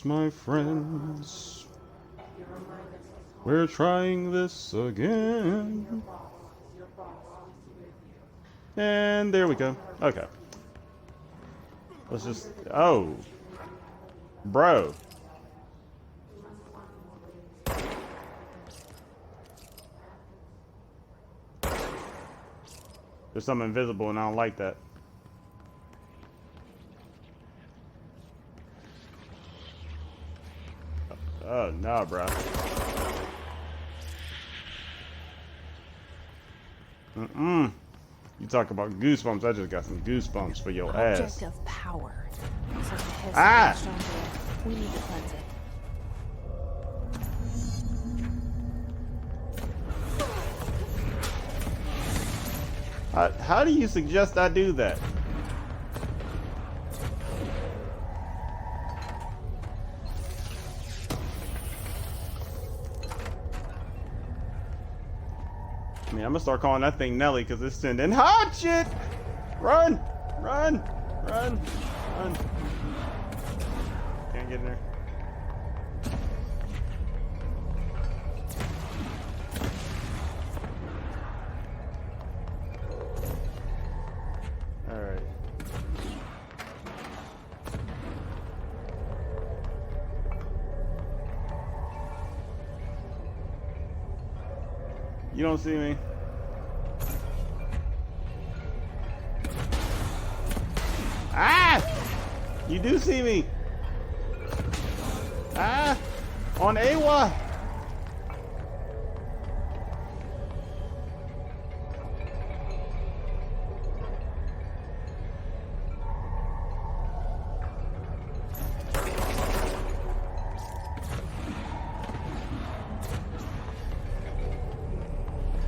my friends. We're trying this again. And there we go. Okay. Let's just... Oh. Bro. There's something invisible and I don't like that. Oh, no, bro. Mm-mm. You talk about goosebumps, I just got some goosebumps for your ass. Object of power. Ah! We need to cleanse it. How do you suggest I do that? I mean, I'm gonna start calling that thing Nelly because it's sending hot shit! Run! Run! Run! Run! Can't get in there. Alright. You don't see me. Ah! You do see me. Ah! On AWA.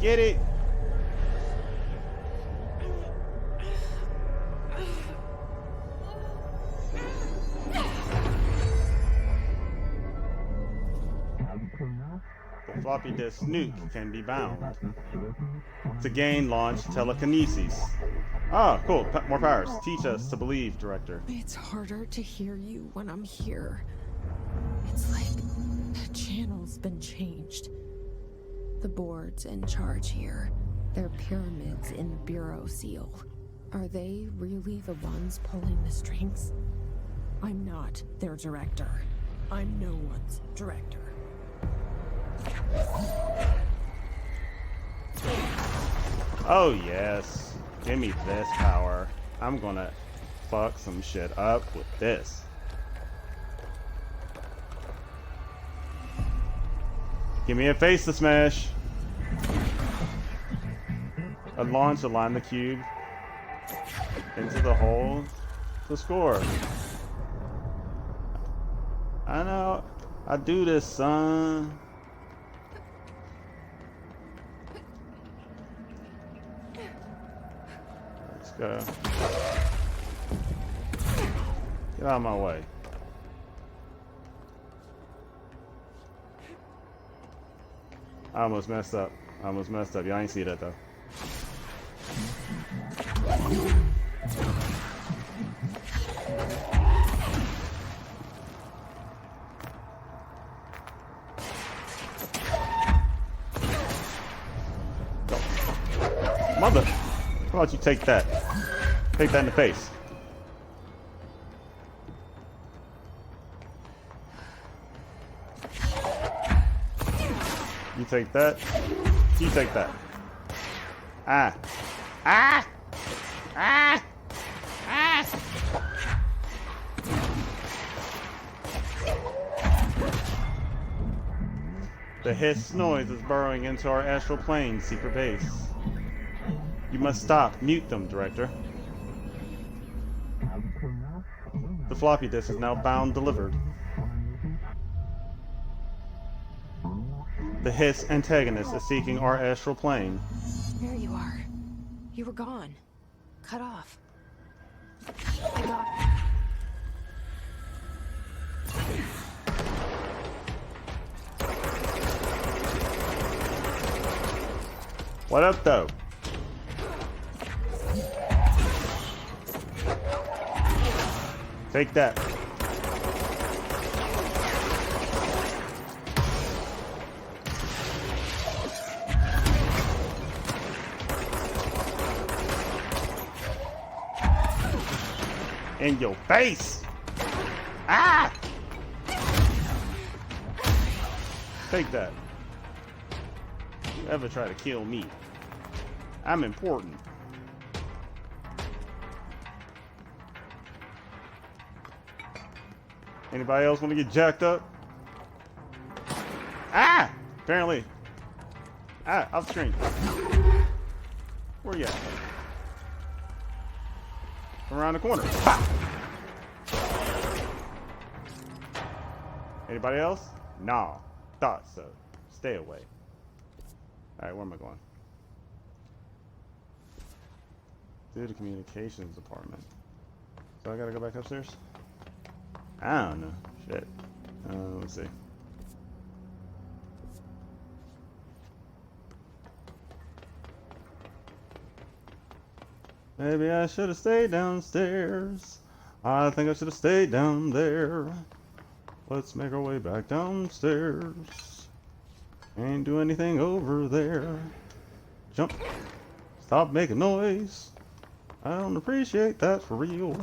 Get it. The floppy disk nuke can be bound. To gain launch telekinesis. Ah, cool. More powers. Teach us to believe, Director. It's harder to hear you when I'm here. It's like the channel's been changed. The board's in charge here. They're pyramids in the Bureau seal. Are they really the ones pulling the strings? I'm not their director. I'm no one's director. Oh yes. Give me this power. I'm gonna fuck some shit up with this. Give me a face to smash. A launch, align the cube into the hole to score. I know. I do this, son. Let's go. Get out of my way. I almost messed up. Y'all ain't see that though. Mother, how about you take that? Take that in the face. You take that. You take that. Ah. Ah! Ah! Ah! The hiss noise is burrowing into our astral plane secret base. You must stop. Mute them, Director. The floppy disk is now bound delivered. The hiss antagonist is seeking our astral plane. There you are. You were gone. Cut off. I got What up, though? Take that. In your face! Ah! Take that. You ever try to kill me? I'm important. Anybody else want to get jacked up? Ah! Apparently. Ah, off screen. Where you at? Around the corner. Ha! Anybody else? Nah. Thought so. Stay away. Alright, where am I going? To the communications department. So I gotta go back upstairs? I don't know. Shit. Let's see. Maybe I should have stayed downstairs. I think I should have stayed down there. Let's make our way back downstairs. Ain't do anything over there. Jump. Stop making noise. I don't appreciate that for real.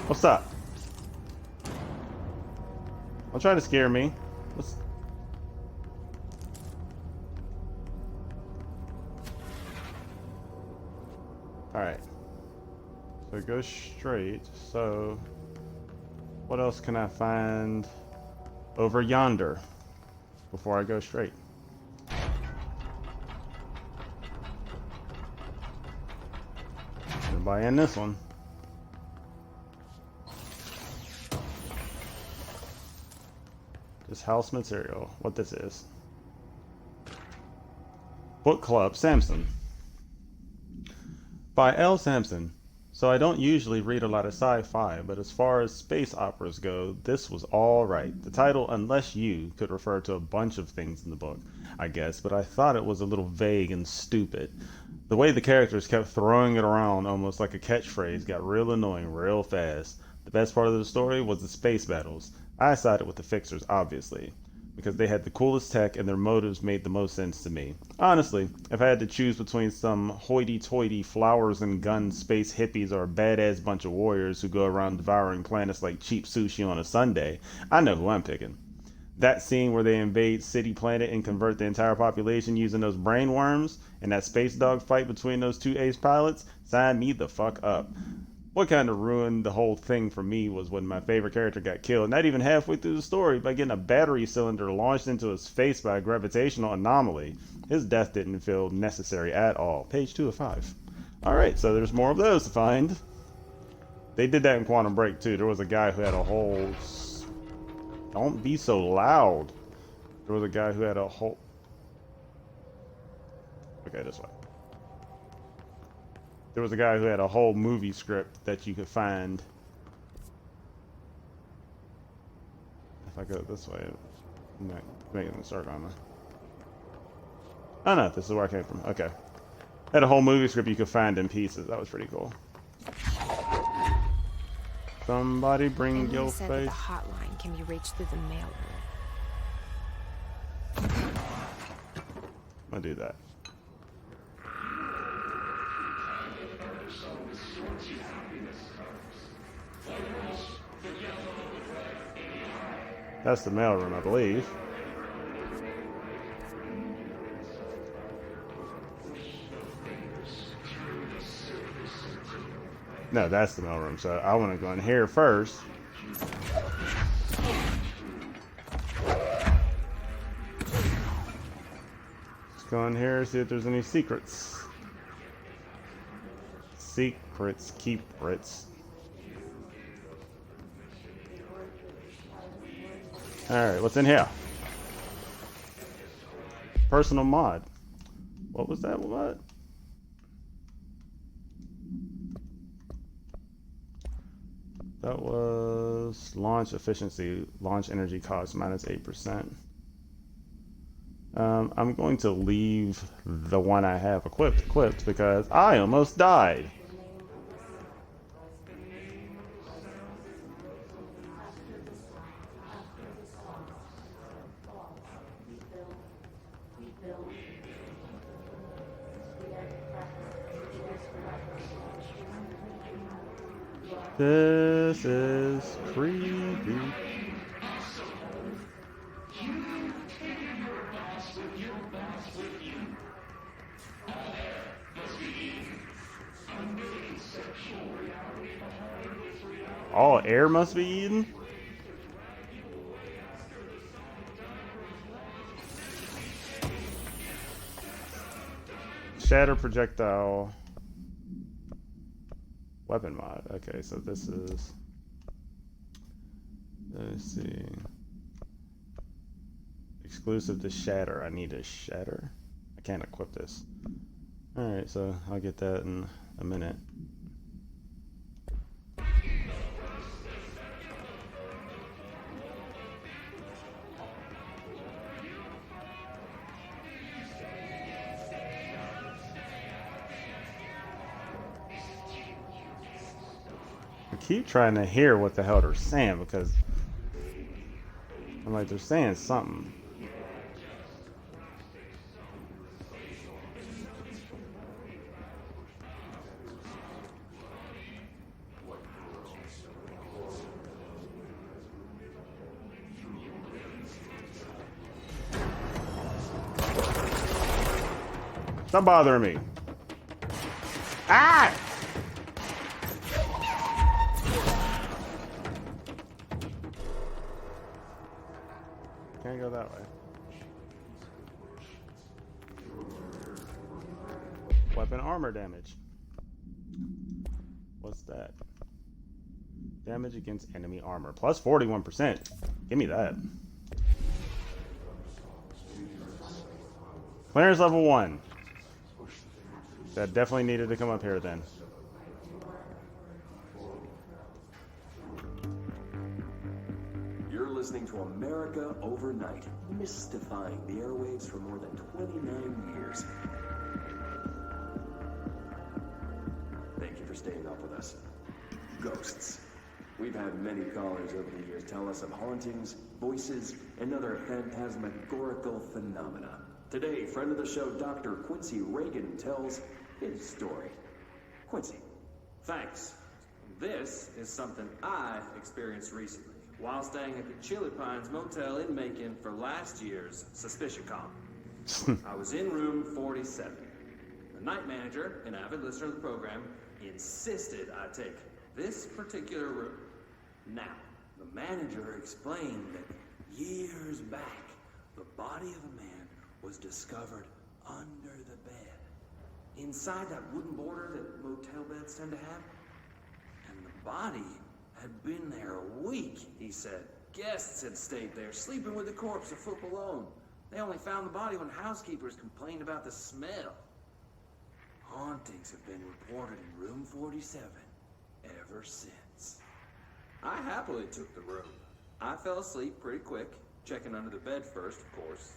What's up? Don't try to scare me. What's... Alright. So go straight. So what else can I find over yonder before I go straight? Buy in this one. This house material. What this is. Book Club Samson. By L. Sampson. So I don't usually read a lot of sci-fi, but as far as space operas go, this was all right. The title, Unless You, could refer to a bunch of things in the book, I guess, but I thought it was a little vague and stupid. The way the characters kept throwing it around almost like a catchphrase got real annoying real fast. The best part of the story was the space battles. I sided with the Fixers, obviously, because they had the coolest tech and their motives made the most sense to me. Honestly, if I had to choose between some hoity-toity flowers and guns space hippies or a badass bunch of warriors who go around devouring planets like cheap sushi on a Sunday, I know who I'm picking. That scene where they invade City Planet and convert the entire population using those brain worms, and that space dog fight between those two ace pilots, sign me the fuck up. What kind of ruined the whole thing for me was when my favorite character got killed, not even halfway through the story, by getting a battery cylinder launched into his face by a gravitational anomaly. His death didn't feel necessary at all. Page 2 of 5. Alright, so there's more of those to find. They did that in Quantum Break too. There was a guy who had a whole... Don't be so loud. There was a guy who had a whole... Okay, this way. There was a guy who had a whole movie script that you could find. If I go this way, I'm not making a circle on there. Oh no, this is where I came from. Okay. Had a whole movie script you could find in pieces. That was pretty cool. Somebody bring your said face. That the hotline can be reached through the mail room. I'm gonna do that. That's the mailroom, I believe. No, that's the mailroom. So I want to go in here first. Let's go in here, see if there's any secrets. Secrets, keep Brits. Alright, what's in here? Personal mod. What was that? What? That was launch efficiency, launch energy cost minus 8%. I'm going to leave the one I have equipped because I almost died. This is creepy. All air must be eaten? Shatter projectile. Weapon mod. Okay, so this is... Let's see. Exclusive to Shatter. I need a Shatter. I can't equip this. Alright, so I'll get that in a minute. I keep trying to hear what the hell they're saying because I'm like, they're saying something. Stop bothering me. Ah! Can't go that way. Weapon armor damage. What's that? Damage against enemy armor. Plus 41%. Give me that. Clearance level 1. That definitely needed to come up here then. You're listening to America Overnight, mystifying the airwaves for more than 29 years. Thank you for staying up with us. Ghosts. We've had many callers over the years tell us of hauntings, voices, and other phantasmagorical phenomena. Today, friend of the show, Dr. Quincy Reagan, tells his story. Quincy. Thanks. This is something I experienced recently while staying at the Chili Pines Motel in Macon for last year's Suspicion Con. I was in room 47. The night manager, an avid listener of the program, insisted I take this particular room. Now, the manager explained that years back, the body of a man was discovered under the bed. Inside that wooden border that motel beds tend to have. And the body had been there a week, he said. Guests had stayed there, sleeping with the corpse a foot below. They only found the body when housekeepers complained about the smell. Hauntings have been reported in room 47 ever since. I happily took the room. I fell asleep pretty quick, checking under the bed first, of course.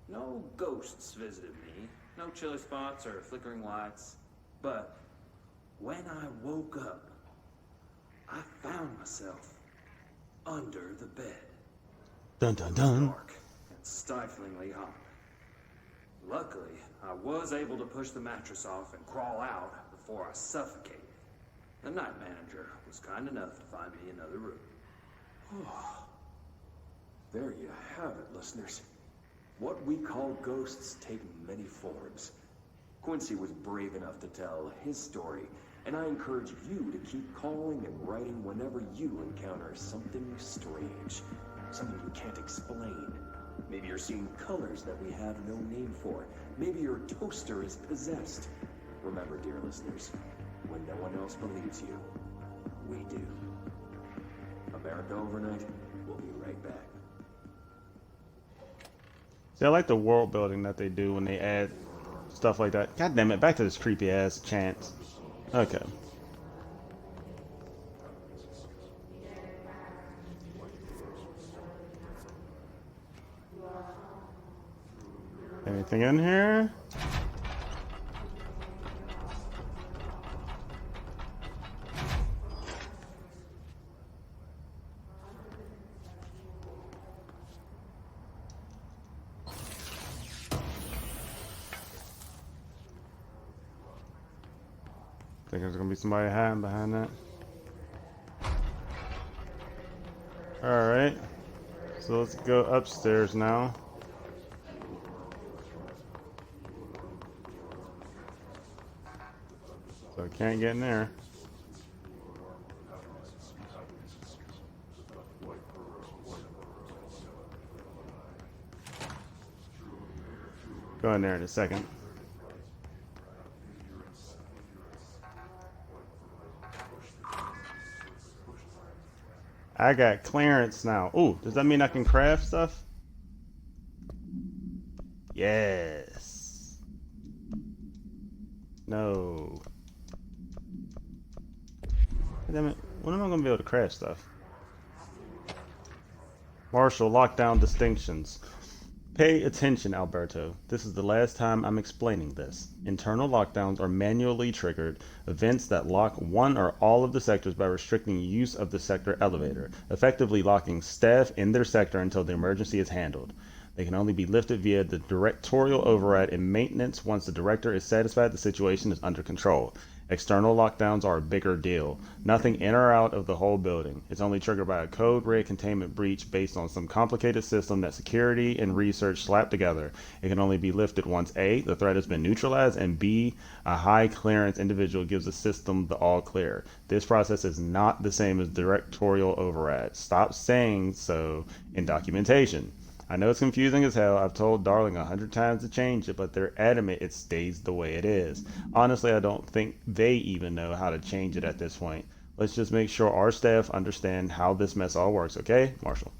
No ghosts visited me, no chilly spots or flickering lights. But when I woke up, I found myself under the bed. Dun dun dun. Dark and stiflingly hot. Luckily, I was able to push the mattress off and crawl out before I suffocated. The night manager was kind enough to find me another room. There you have it, listeners. What we call ghosts take many forms. Quincy was brave enough to tell his story, and I encourage you to keep calling and writing whenever you encounter something strange, something you can't explain. Maybe you're seeing colors that we have no name for. Maybe your toaster is possessed. Remember, dear listeners, when no one else believes you, we do. America Overnight, we'll be right back. See, I like the world building that they do when they add stuff like that. God damn it, back to this creepy ass chant. Okay. Anything in here? Think there's gonna be somebody hiding behind that. Alright. So let's go upstairs now. So I can't get in there. Go in there in a second. I got clearance now. Ooh, does that mean I can craft stuff? Yes. No. Damn it. When am I going to be able to craft stuff? Marshall, lockdown distinctions. Pay attention, Alberto. This is the last time I'm explaining this. Internal lockdowns are manually triggered events that lock one or all of the sectors by restricting use of the sector elevator, effectively locking staff in their sector until the emergency is handled. They can only be lifted via the directorial override and maintenance once the director is satisfied the situation is under control. External lockdowns are a bigger deal. Nothing in or out of the whole building. It's only triggered by a code red containment breach based on some complicated system that security and research slapped together. It can only be lifted once A, the threat has been neutralized, and B, a high clearance individual gives the system the all clear. This process is not the same as directorial override. Stop saying so in documentation. I know it's confusing as hell. I've told Darling 100 times to change it, but they're adamant it stays the way it is. Honestly, I don't think they even know how to change it at this point. Let's just make sure our staff understand how this mess all works, okay? Marshall.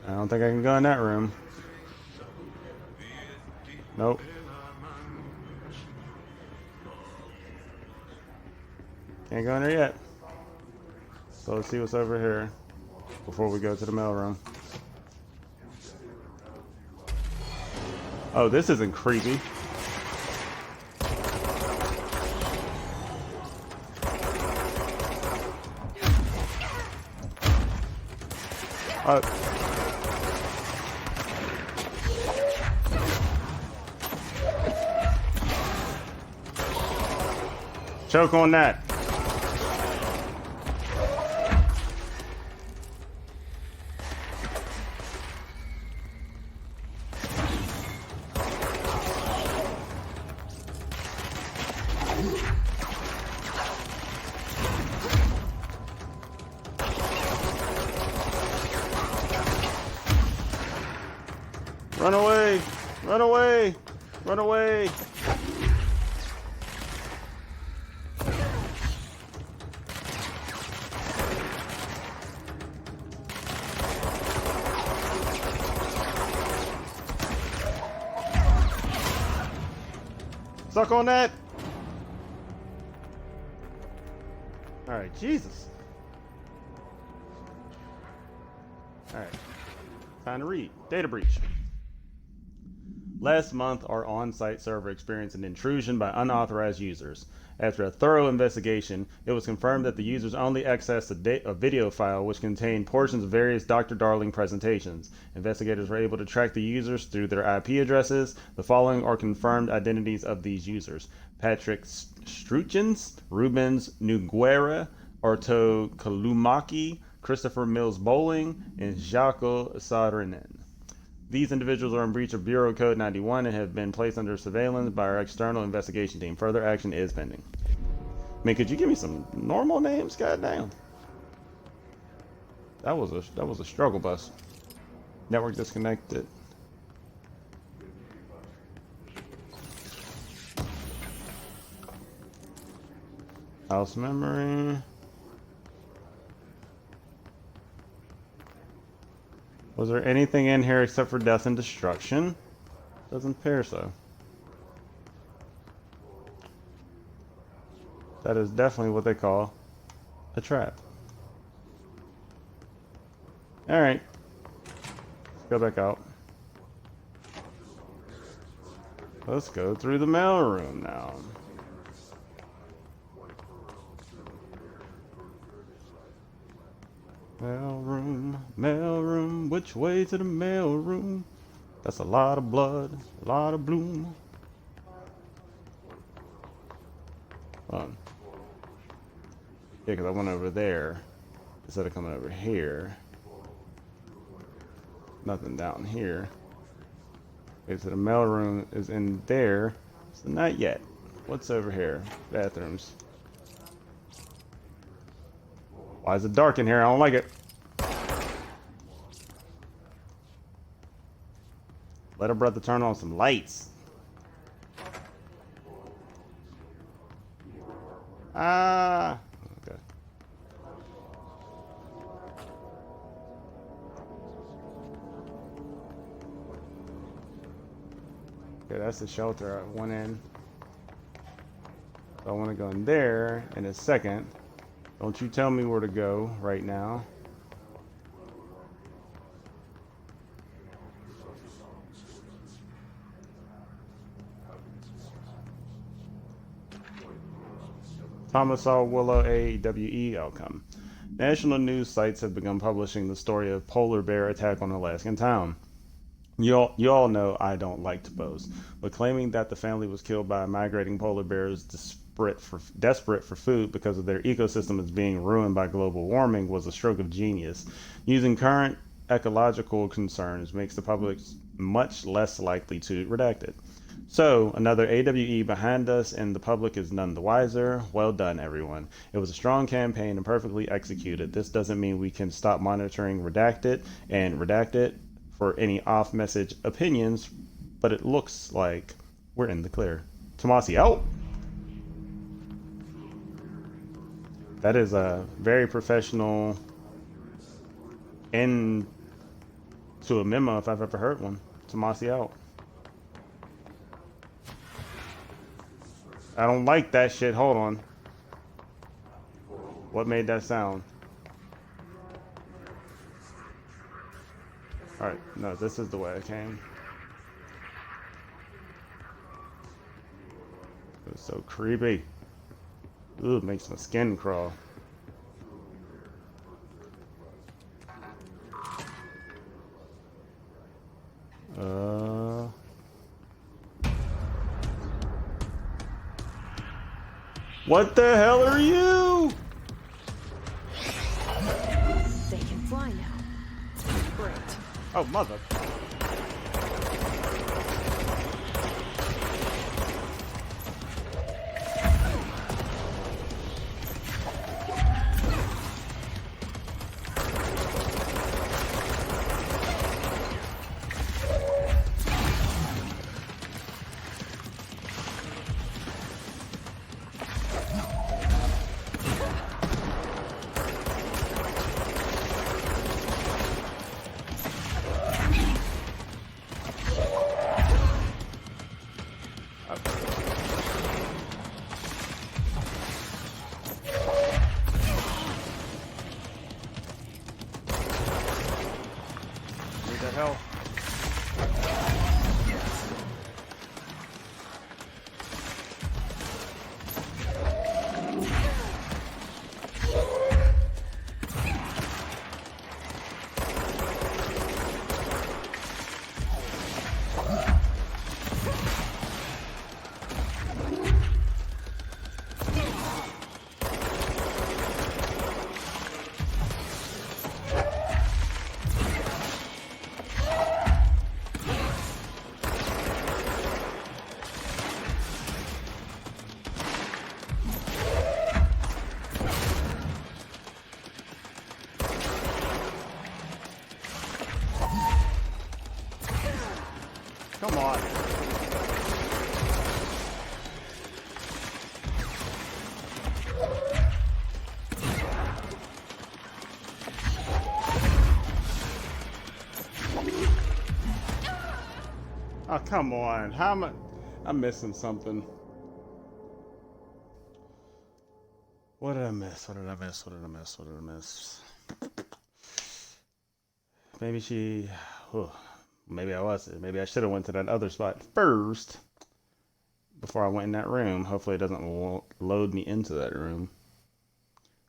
I don't think I can go in that room. Nope. Can't go in there yet. So let's see what's over here before we go to the mailroom. Oh, this isn't creepy. Choke on that. Run away! Run away! Run away! Suck on that! Alright, Jesus. Alright. Time to read. Data breach. Last month, our on-site server experienced an intrusion by unauthorized users. After a thorough investigation, it was confirmed that the users only accessed a video file which contained portions of various Dr. Darling presentations. Investigators were able to track the users through their IP addresses. The following are confirmed identities of these users: Patrick Struchens, Rubens Nuguera, Arto Kalumaki, Christopher Mills Bowling, and Jaco Saarinen. These individuals are in breach of Bureau Code 91 and have been placed under surveillance by our external investigation team. Further action is pending. I mean, could you give me some normal names? Goddamn. That was a struggle bus. Network disconnected. House memory. Was there anything in here except for death and destruction? Doesn't appear so. That is definitely what they call a trap. Alright. Let's go back out. Let's go through the mailroom now. Mailroom, which way to the mailroom? That's a lot of blood, a lot of bloom. Yeah, because I went over there instead of coming over here. Nothing down here. Okay, so the mailroom is in there. So not yet. What's over here? Bathrooms. Why is it dark in here? I don't like it. Let a brother turn on some lights. Ah. Okay. Okay, that's the shelter I went in. So I want to go in there in a second. Don't you tell me where to go right now. Thomas R. Willow AWE outcome. National news sites have begun publishing the story of polar bear attack on Alaskan town. You all know I don't like to boast, but claiming that the family was killed by migrating polar bears desperate for food because of their ecosystem is being ruined by global warming was a stroke of genius. Using current ecological concerns makes the public much less likely to redact it. So, another AWE behind us, and the public is none the wiser. Well done, everyone. It was a strong campaign and perfectly executed. This doesn't mean we can stop monitoring Redacted and Redacted for any off message opinions, but it looks like we're in the clear. Tomasi out! That is a very professional end to a memo if I've ever heard one. Tomasi out. I don't like that shit. Hold on. What made that sound? Alright, no, this is the way I came. It was so creepy. Ooh, it makes my skin crawl. What the hell are you? They can fly now. Great. Oh, mother. Need that help? Come on. Oh, come on. How am I? I'm missing something. What did I miss? What did I miss? What did I miss? What did I miss? Maybe she. Oh, maybe I was. Maybe I should have went to that other spot first before I went in that room. Hopefully, it doesn't load me into that room,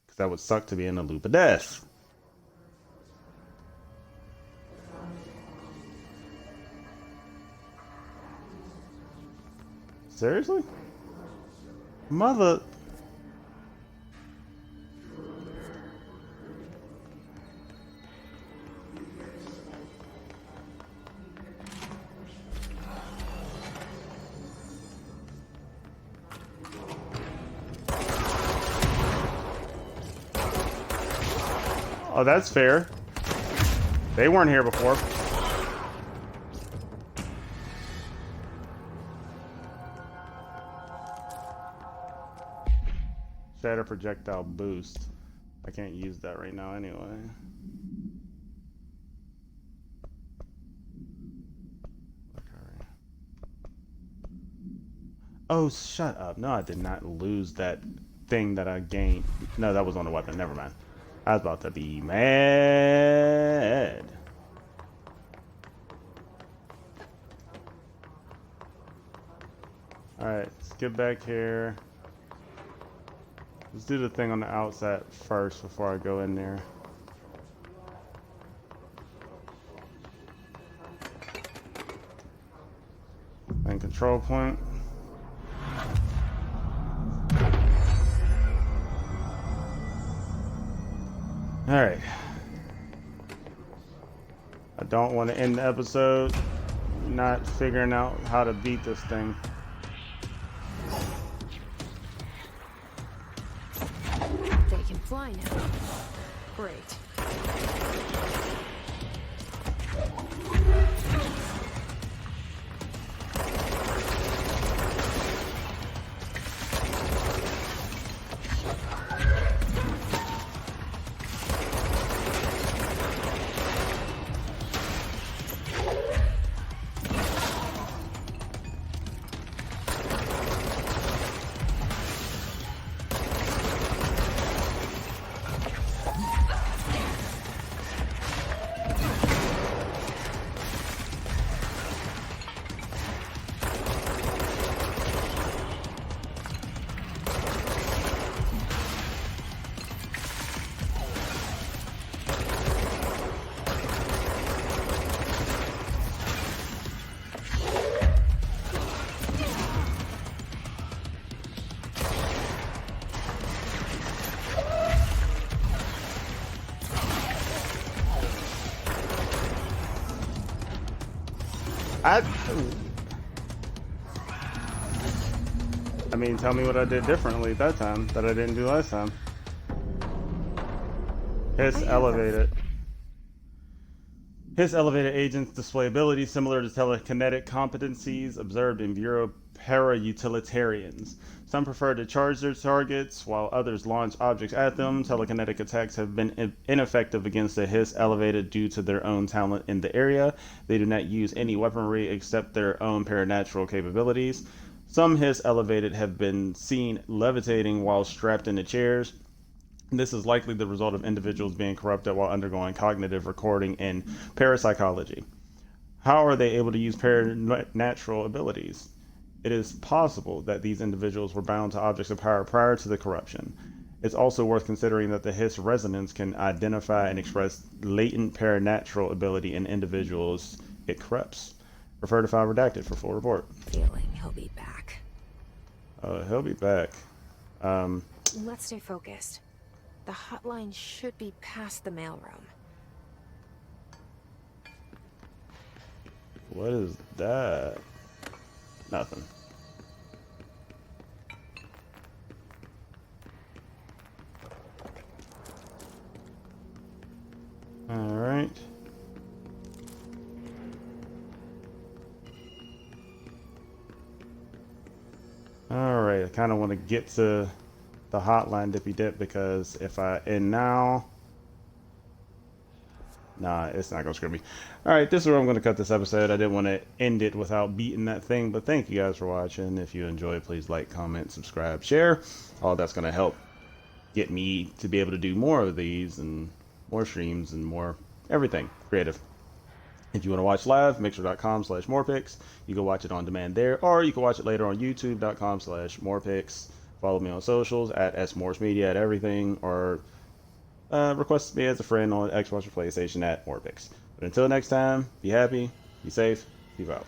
because that would suck to be in a loop of death. Seriously? Mother. Oh, that's fair. They weren't here before. Shatter projectile boost. I can't use that right now anyway. Oh, shut up. No, I did not lose that thing that I gained. No, that was on the weapon. Never mind. I was about to be mad. Alright, let's get back here. Let's do the thing on the outside first before I go in there. And control point. Alright. I don't want to end the episode not figuring out how to beat this thing. They can fly now. Great. I mean, tell me what I did differently that time that I didn't do last time. His elevated. His elevated agents display abilities similar to telekinetic competencies observed in Bureau para-utilitarians. Some prefer to charge their targets, while others launch objects at them. Telekinetic attacks have been ineffective against the Hiss elevated due to their own talent in the area. They do not use any weaponry except their own paranatural capabilities. Some Hiss elevated have been seen levitating while strapped into chairs. This is likely the result of individuals being corrupted while undergoing cognitive recording in parapsychology. How are they able to use paranatural abilities? It is possible that these individuals were bound to objects of power prior to the corruption. It's also worth considering that the Hiss resonance can identify and express latent paranatural ability in individuals it corrupts. Refer to file redacted for full report. Feeling he'll be back. He'll be back. Let's stay focused. The hotline should be past the mailroom. What is that? Nothing. All right. All right. I kind of want to get to the hotline dippy dip because if I end now, nah, it's not gonna screw me. All right, this is where I'm gonna cut this episode. I didn't want to end it without beating that thing, but thank you guys for watching. If you enjoyed, please like, comment, subscribe, share. All that's gonna help get me to be able to do more of these and more streams and more everything creative. If you want to watch live, mixer.com/Morrpix. You can watch it on demand there, or you can watch it later on youtube.com/Morrpix. Follow me on socials at smorrsmedia at everything, or request me as a friend on Xbox or PlayStation at Morrpix. But until next time, be happy, be safe, peace out.